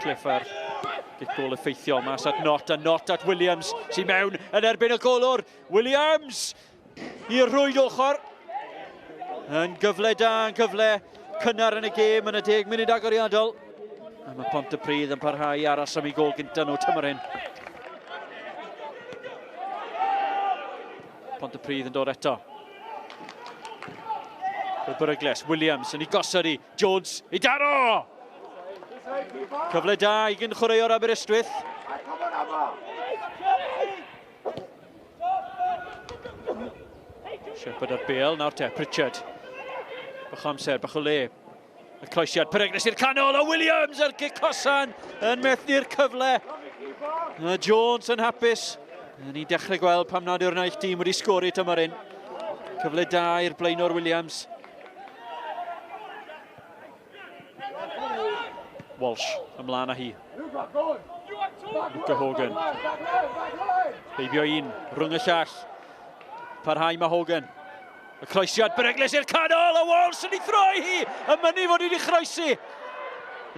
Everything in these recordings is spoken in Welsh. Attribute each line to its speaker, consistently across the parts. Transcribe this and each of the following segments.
Speaker 1: Radcliffe ar gol effeithiol mas at Not, a Not at Williams sy'n mewn yn erbyn y golwr. Williams i'r rwyd ochr. Yn gyfle da, yn gyfle cynnar yn y gêm yn y 10 munud agoriadol. A mae Pontypridd yn parhau aros am ei gol gynta nhw tymor hyn. Pontypridd yn dod eto. Berygles, Williams yn ei gosod i, Jones i daro! Cyfle da i gynchwaraewr Aberystwyth. Shepherd ar bêl, nawr te, Pritchard. Bach amser, bach o le. Y croesiad, Berygles i'r canol, a Williams ar gic hosan yn methu'r cyfle. A Jones yn hapus. Ni'n dechrau gweld pam nad yw'r naill tîm wedi sgori tymor hyn. Cyfle da i'r blaenor Williams. Walsh ymlaen â hi. Luca Hogan. Heibio un, rhwng y llall. Parhau mae Hogan. Y croesiad, Berygles i'r canol, a Walsh yn ei throi hi. Y mynnu fod wedi croesi.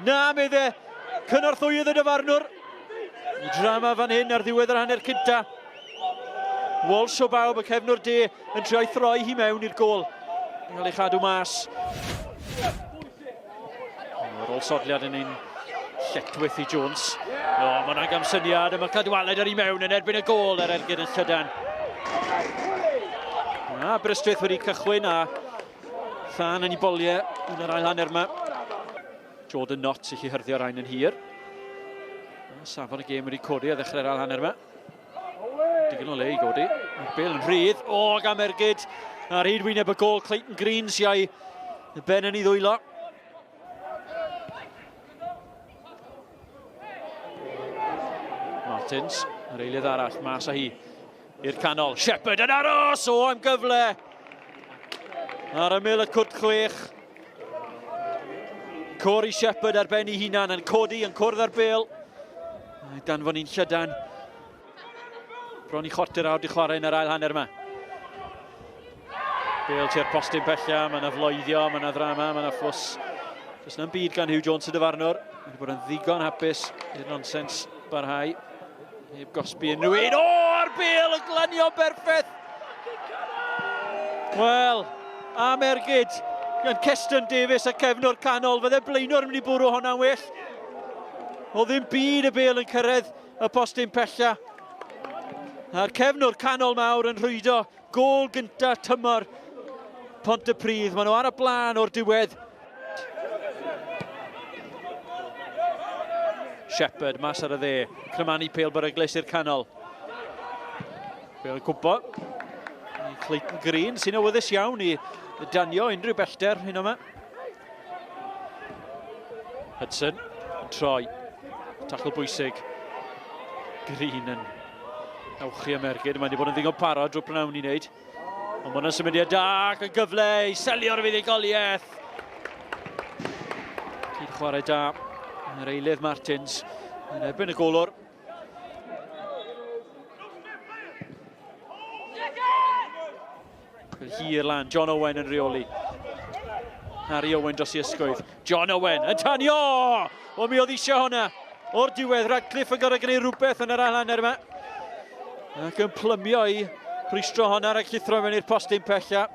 Speaker 1: Na, medde, cynorthwyodd y dyfarnwr. I drama fan hyn ar ddiwedd yr hanner cynta. Walsh o bawb, y cefnwr de, yn trio i throi hi mewn i'r gol. Yn cael ei chadw mas. Ar ôl sodliad yn un lletwyth i Jones. Mae hwnna'n gamsyniad, a mae Cadwaladr ar ei mewn yn erbyn y gol ar ergyd yn Llydan. Aberystwyth wedi cychwyn a Llan yn ei boliau yn yr ail hanner yma. Jordan Knott sy'n chi hyrddio rhain yn hir. Safon y gêm wedi codi a ddechrau'r ail hanner yma. Digon o le i godi. Bale yn rhydd. Gan ergyd. Ar hyd wyneb y gol Clayton Green sy'n ei ben yn ei ddwylo. Martins, yr eilydd arall, mas â hi. I'r canol, Shepherd yn aros, am gyfle. Ar ymyl y cwrt chwech. Corey Shepherd ar ben ei hunan yn codi, yn cwrdd ar bêl. Danfon ni'n Llydan. Bron i chwarter awr di chwarae yn yr ail hanner yma. Bêl tua'r postyn pella, mae yna floeddio, mae yna ddrama, mae yna ffws. Does na'n byd gan Hugh Jones y dyfarnwr. Mae wedi bod yn ddigon hapus i'r nonsens barhau. Heb gosbi yn rhywun. Ar bêl yn glanio berffaith. Wel, am ergyd. Gan Ceston Davies a cefnwr canol. Fydde blaenwr yn mynd i bwrw hwnna'n well. O ddim byd y bêl yn cyrraedd y postyn pella. A'r cefnwr canol mawr yn rhwydo. Gol gynta tymor Pontypridd. Maen nhw ar y blaen o'r diwedd. Shepherd mas ar y dde. Crymanu pêl Berygles i'r canol. Bêl yn cwmpo. Clayton Green sy'n awyddus iawn i danio unrhyw bellter hyn yma. Hudson yn troi. Tacl bwysig. Green yn awchu am ergyd. Mae'n wedi bod yn ddigon parod drwy prynawn i wneud. Ond mae'n symudiad da ac yn gyfle i selio'r fuddugoliaeth. Cyd chwarae da. Yr eilydd Martins yn erbyn y golwr. Hir lan, John Owen yn reoli. Harry Owen dros i ysgwydd. John Owen yn tanio! Mi oedd eisiau hwnna. O'r diwedd, Radcliffe yn gorau gwneud rhywbeth yn yr ail hanner yma. Ac yn plymio i bristro hwnna rhaid llithro mewn i'r postyn pella.